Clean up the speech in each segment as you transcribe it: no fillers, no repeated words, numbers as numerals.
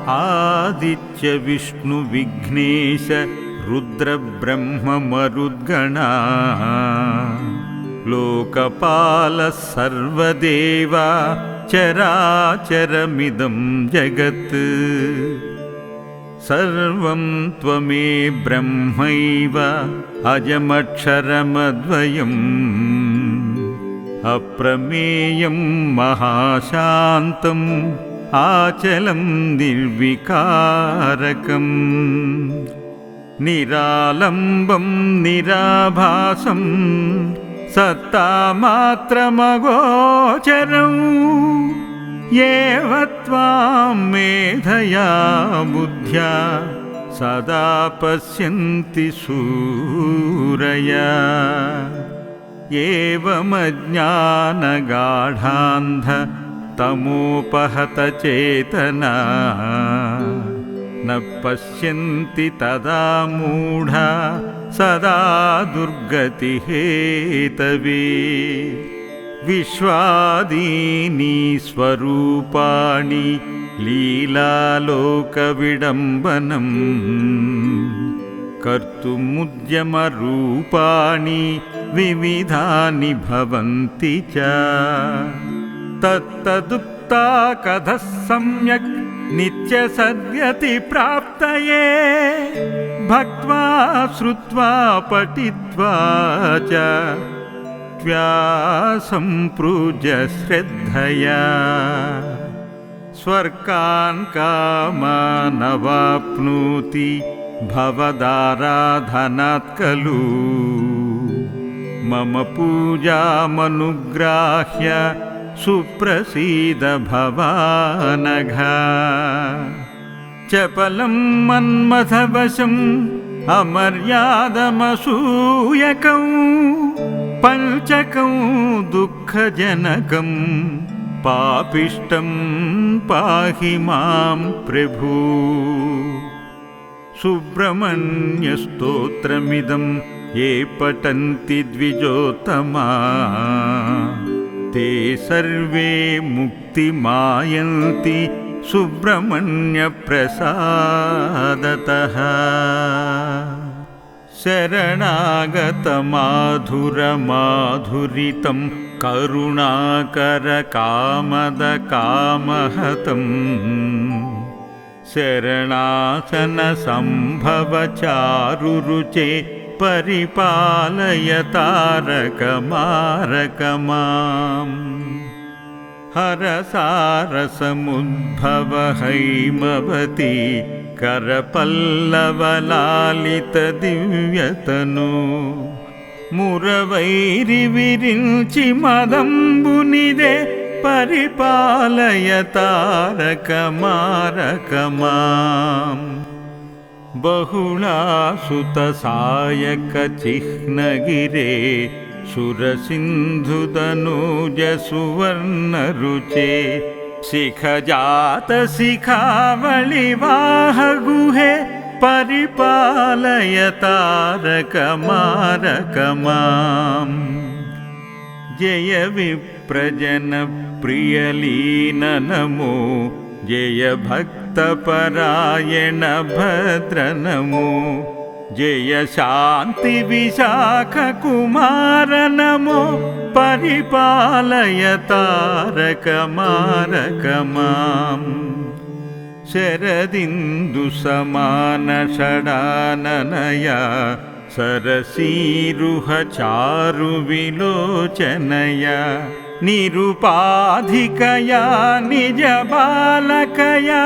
आदित्य विष्णु विघ्नेश रुद्र ब्रह्म मरुद्गणा लोकपाल सर्वदेवा चराचरमिदं जगत् सर्वं त्वमे ब्रह्मैव अजमक्षरमद्वयम् अप्रमेयं महाशान्तम् आचलं निर्विकारकम् निरालम्बं निराभासं सत्तामात्रमगोचरम् येव त्वां मेधया बुद्ध्या सदा पश्यन्ति सूरया एवमज्ञानगाढान्ध तमोपहत चेतना न पश्यन्ति तदा मूढा सदा दुर्गतिहेतवे विश्वादीनि स्वरूपाणि लीलालोकविडम्बनम् कर्तुमुद्यमरूपाणि विविधानि भवन्ति च तत्तदुक्ता कथः सम्यक् नित्यसद्यति प्राप्तये भक्त्वा श्रुत्वा पठित्वा च सम्प्रूज्य श्रद्धया स्वर्गान् कामानवाप्नोति भवदाराधनात् खलु मम पूजामनुग्राह्य सुप्रसीद भवानघ चपलं मन्मथवशम् अमर्यादमसूयकं पञ्चकं दुःखजनकं पापिष्टं पाहि मां प्रभु सुब्रह्मण्यस्तोत्रमिदं ये पठन्ति द्विजोत्तमा ते सर्वे मुक्तिमायन्ति सुब्रह्मण्यप्रसादतः शरणागतमाधुरमाधुरितं करुणाकरकामदकामहतं शरणासनसम्भवचारुरुचे परिपालय तारकमारकमाम् हरसारसमुद्भव हैमवती करपल्लवलालितदिव्यतनु मुरवैरिविरिञ्चि मदम्बुनिदे परिपालय तारकमारकमाम् बहुलासुतसायकचिह्नगिरे सुरसिन्धुतनूजसुवर्णरुचे शिखजातशिखावलिवाहगुहे परिपालय तारकमारकमाम् जय विप्रजनप्रियलीन नमो जय भक्तपरायण भद्र नमो जय शान्ति विशाख कुमार नमो परिपालय तारकमारकमाम् शरदिन्दुसमान षडाननया सरसीरुहचारुविलोचनया निरुपाधिकया निजबालकया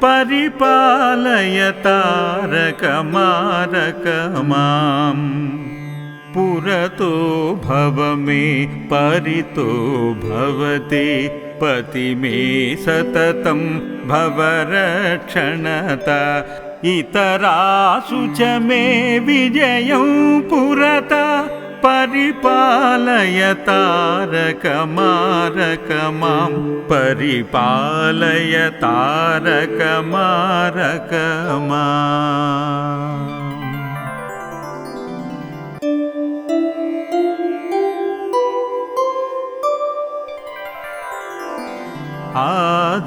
परिपालय तारकमारकमाम् पुरतो भव मे परितो भवते पति मे सततं भवरक्षणता इतरासु च मे विजयं पुरता परिपालय तारकमारकमां परिपालय तारकमारकमाम्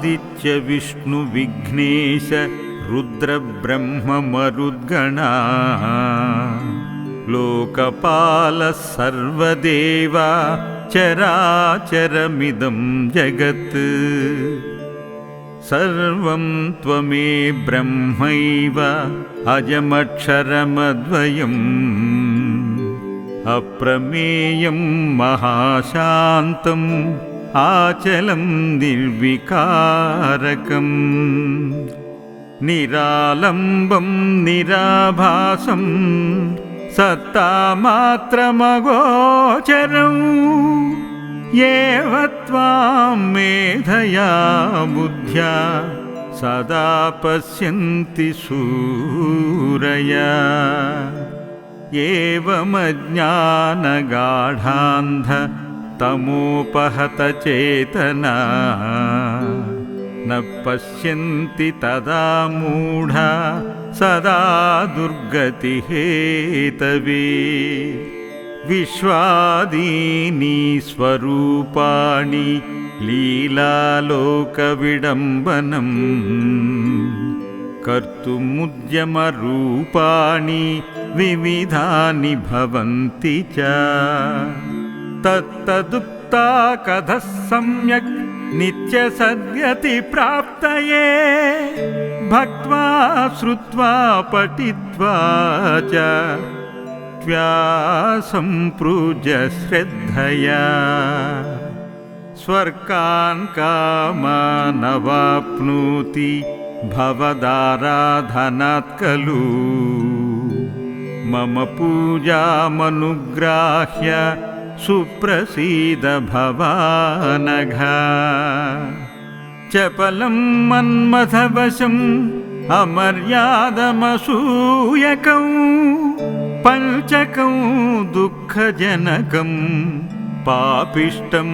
आदित्य विष्णु विघ्नेश रुद्र ब्रह्म मरुद्गणा लोकपाल सर्वदेवा चराचरमिदं जगत् सर्वं त्वमे ब्रह्मैव अजमक्षरमद्वयम् अप्रमेयं महाशान्तम् आचलं निर्विकारकम् निरालम्बं निराभासं सत्तामात्रमगोचरम् येव त्वां मेधया बुद्ध्या सदा पश्यन्ति सूरया एवमज्ञानगाढान्ध तमोपहत चेतना न पश्यन्ति तदा मूढा सदा दुर्गतिहेतवे विश्वादीनि स्वरूपाणि लीलालोकविडम्बनम् कर्तुमुद्यमरूपाणि विविधानि भवन्ति च तत्तदुक्ता कथः सम्यक् नित्यसद्यति प्राप्तये भक्त्वा श्रुत्वा पठित्वा च सम्प्रूज्य श्रद्धया स्वर्गान् कामानवाप्नोति भवदाराधनात् खलु मम पूजामनुग्राह्य सुप्रसीद भवानघ चपलं मन्मथवशम् अमर्यादमसूयकं पञ्चकं दुःखजनकं पापिष्टं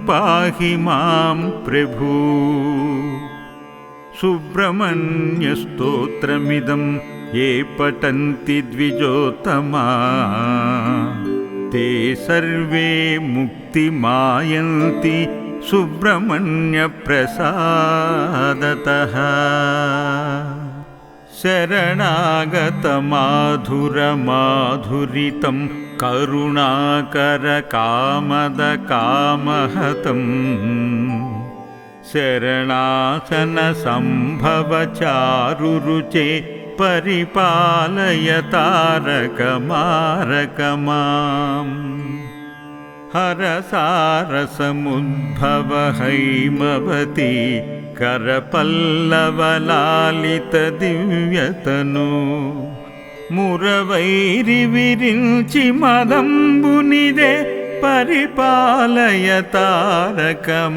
पाहि मां प्रभु सुब्रह्मण्यस्तोत्रमिदं ये पठन्ति द्विजोत्तमा ते सर्वे मुक्तिमायन्ति सुब्रह्मण्यप्रसादतः शरणागतमाधुरमाधुरितं करुणाकरकामदकामहतं शरणासनसम्भवचारुरुचे परिपालय तारकमारकमाम् हरसारसमुद्भव हैमवती करपल्लवलालितदिव्यतनु मुरवैरिविरिञ्चि मदम्बुनिदे परिपालय तारकमारकमाम्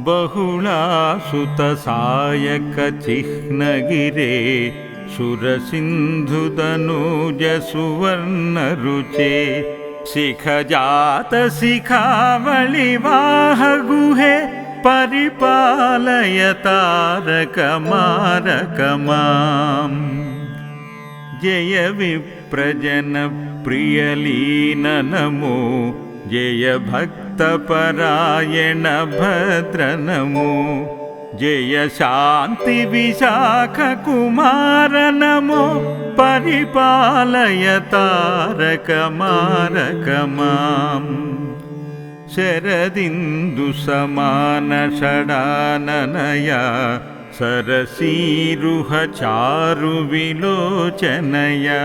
बहुलासुतसायकचिह्नगिरे सुरसिन्धुतनूजसुवर्णरुचे शिखजातशिखावलिवाहगुहे परिपालय तारकमारकमाम् जय विप्रजनप्रियलीन नमो जय भक्तपरायण भद्र नमो जय शान्ति विशाख कुमार नमो परिपालय तारकमारकमाम् शरदिन्दुसमान षडाननया सरसीरुहचारुविलोचनया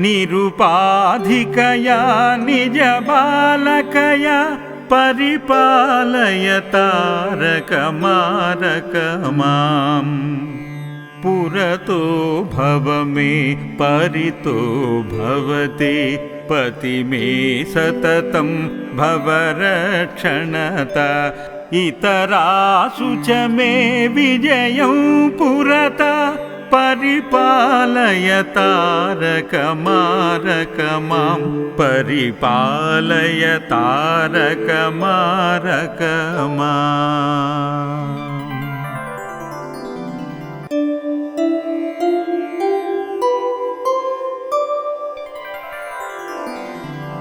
निरुपाधिकया निजबालकया परिपालय तारकमारकमाम् पुरतो भव मे परितो भवते पति मे सततं भवरक्षणता इतरासु च मे विजयं पुरता परिपालय तारकमारकमां परिपालय तारकमारकमाम्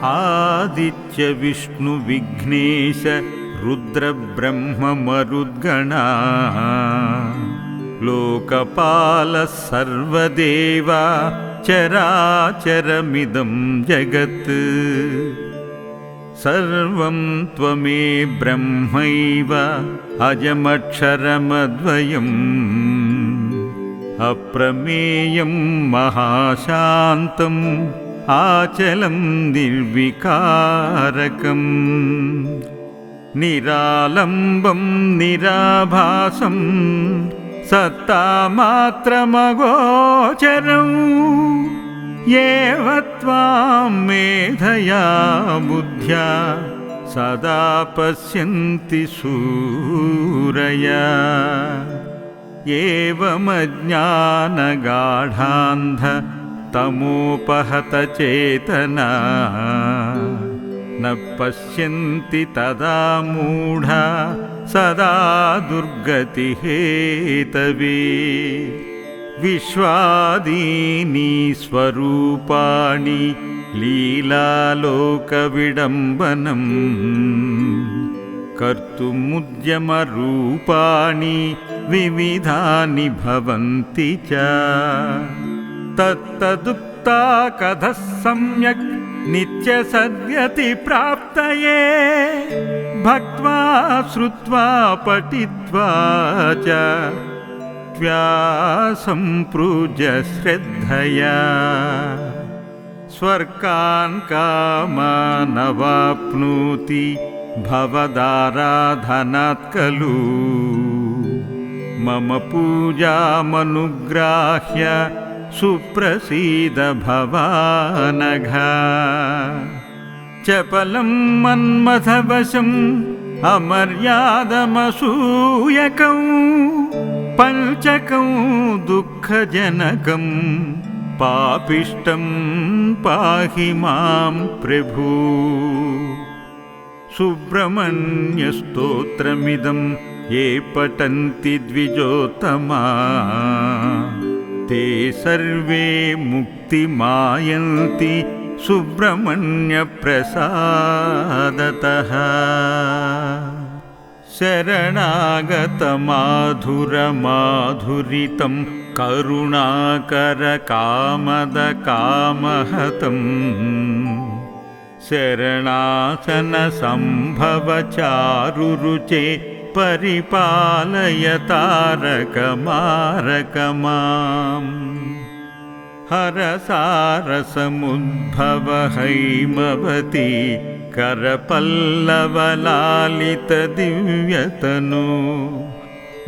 आदित्य विष्णु विघ्नेश रुद्रब्रह्ममरुद्गणा लोकपालः सर्वदेवा चराचरमिदं जगत् सर्वं त्वमे ब्रह्मैव अजमक्षरमद्वयम् अप्रमेयं महाशान्तम् आचलं निर्विकारकम् निरालम्बं निराभासं सत्तामात्रमगोचरम् येव त्वां मेधया बुद्ध्या सदा पश्यन्ति सूरया एवमज्ञानगाढान्ध तमोपहतचेतना न पश्यन्ति तदा मूढा सदा दुर्गतिहेतवे विश्वादीनि स्वरूपाणि लीलालोकविडम्बनम् कर्तुमुद्यमरूपाणि विविधानि भवन्ति च तत्तदुक्ता कथः सम्यक् नित्यसद्यति प्राप्तये भक्त्वा श्रुत्वा पठित्वा च सम्प्रूज्य श्रद्धया स्वर्गान् कामानवाप्नोति भवदाराधनात् खलु मम पूजामनुग्राह्य सुप्रसीद भवानघ चपलं मन्मथवशम् अमर्यादमसूयकं पञ्चकं दुःखजनकं पापिष्टं पाहि मां प्रभु सुब्रह्मण्यस्तोत्रमिदं ये पठन्ति द्विजोत्तमा ते सर्वे मुक्तिमायन्ति सुब्रह्मण्यप्रसादतः शरणागतमाधुरमाधुरितं करुणाकरकामदकामहतं शरणासनसम्भवचारुरुचे परिपालय तारकमारकमाम् हरसारसमुद्भव हैमवती करपल्लवलालितदिव्यतनु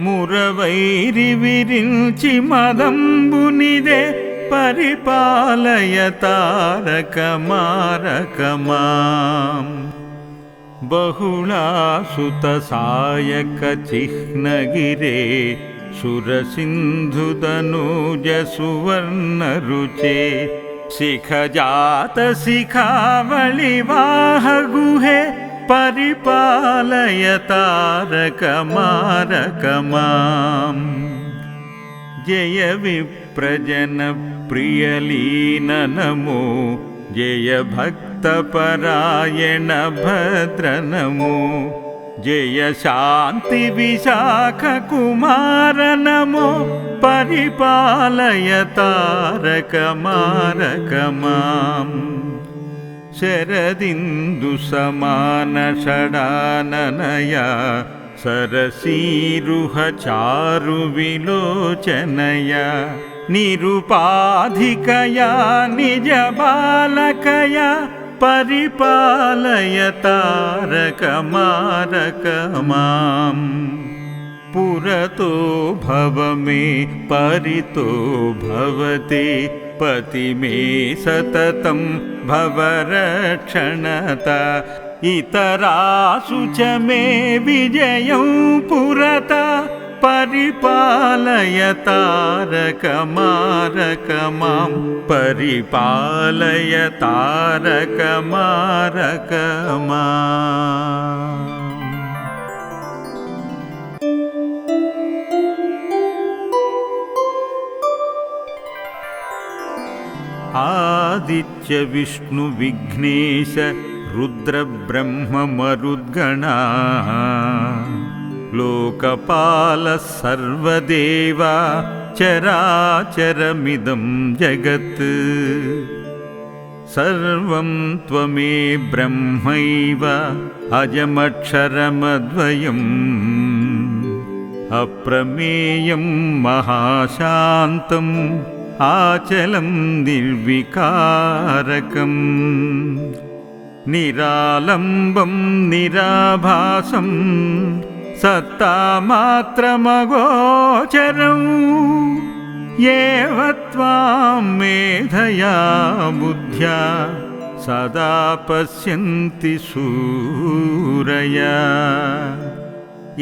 मुरवैरिविरिञ्चि मदम्बुनिदे परिपालय तारकमारकमाम् बहुलासुतसायकचिह्नगिरे सुरसिन्धुतनूजसुवर्णरुचे शिखजातशिखावलिवाहगुहे परिपालय तारकमारकमाम् जय विप्रजनप्रियलीन नमो जय भक्तपरायण भद्र नमो जय शान्तिविशाखकुमार नमो परिपालय तारकमारकमाम् शरदिन्दुसमानषडाननया सरसीरुहचारुविलोचनया निरुपाधिकया निजबालकया परिपालय तारकमारकमाम् पुरतो भव मे परितो भवते पति मे सततं भवरक्षणता इतरासु च मे विजयं पुरता परिपालय तारकमारकमां परिपालय तारकमारकमाम् आदित्य विष्णु विघ्नेश रुद्रब्रह्ममरुद्गणा लोकपालः सर्वदेवा चराचरमिदं जगत् सर्वं त्वमे ब्रह्मैव अजमक्षरमद्वयम् अप्रमेयं महाशान्तम् आचलं निर्विकारकम् निरालम्बं निराभासं सत्तामात्रमगोचरम् येव त्वां मेधया बुद्ध्या सदा पश्यन्ति सूरया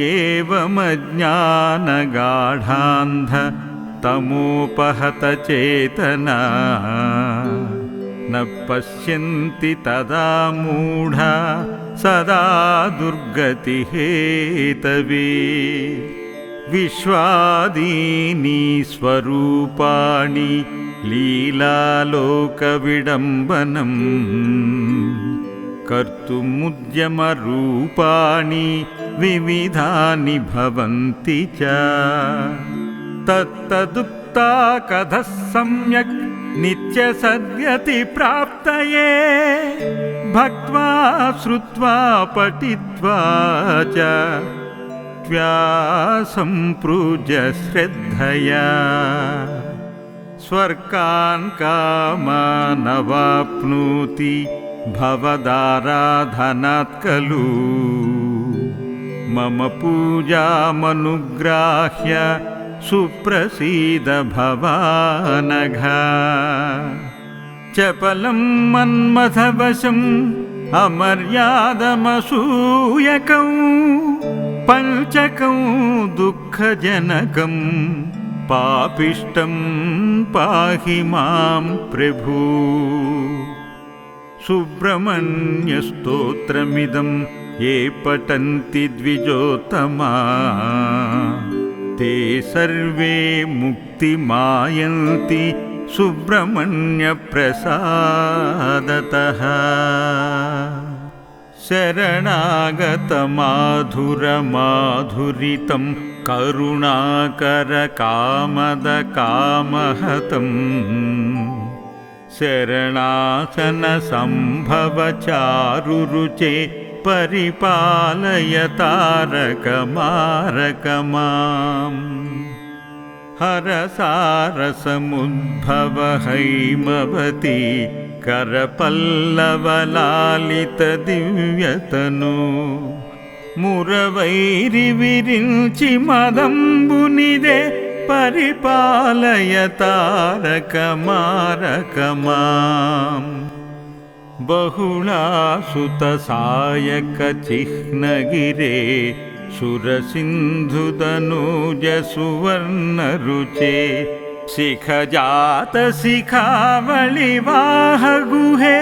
एवमज्ञानगाढान्ध तमोपहतचेतना न पश्यन्ति तदा मूढा सदा दुर्गतिहेतवे विश्वादीनि स्वरूपाणि लीलालोकविडम्बनम् कर्तुमुद्यमरूपाणि विविधानि भवन्ति च तत्तदुक्ता कथः सम्यक् नित्यसद्यति प्राप्तये भक्त्वा श्रुत्वा पठित्वा च सम्प्रूज्य श्रद्धया स्वर्गान् कामानवाप्नोति भवदाराधनात् खलु मम पूजामनुग्राह्य सुप्रसीद भवानघ चपलं मन्मथवशम् अमर्यादमसूयकं पञ्चकं दुःखजनकं पापिष्टं पाहि मां प्रभु सुब्रह्मण्यस्तोत्रमिदं ये पठन्ति द्विजोत्तमा ते सर्वे मुक्तिमायन्ति सुब्रह्मण्यप्रसादतः शरणागतमाधुरमाधुरितं करुणाकरकामदकामहतं शरणासनसम्भवचारुरुचे परिपालय तारकमारकमाम् हरसारसमुद्भव हैमवती करपल्लवलालितदिव्यतनु मुरवैरिविरिञ्चि मदम्बुनिदे परिपालय तारकमारकमाम् बहुलासुतसायकचिह्नगिरे सुरसिन्धुदनूजसुवर्णरुचे शिखजातशिखावलिवाहगुहे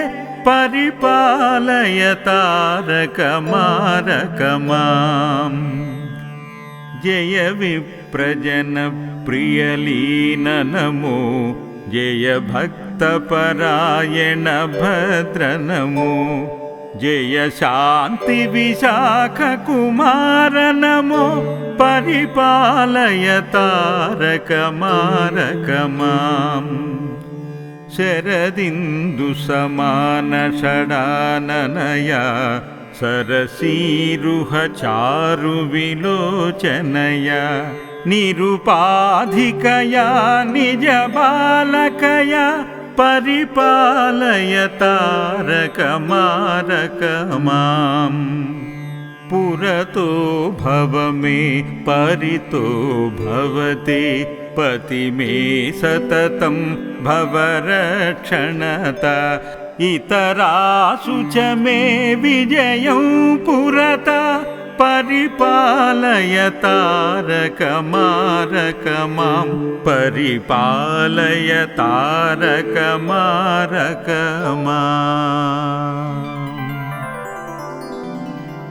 परिपालय तारकमारकमाम् जय विप्रजनप्रियलीन नमो जय भक्तपरायण भद्र नमो जय शान्तिविशाखकुमार नमो परिपालय तारकमारकमाम् शरदिन्दुसमानषडाननया सरसीरुहचारुविलोचनया निरुपाधिकया निजबालकया परिपालय तारकमारकमाम् पुरतो भव मे परितो भवते पति मे सततं भवरक्षणता इतरासु च मे विजयं पुरता परिपालय तारकमारकमां परिपालय तारकमारकमाम्।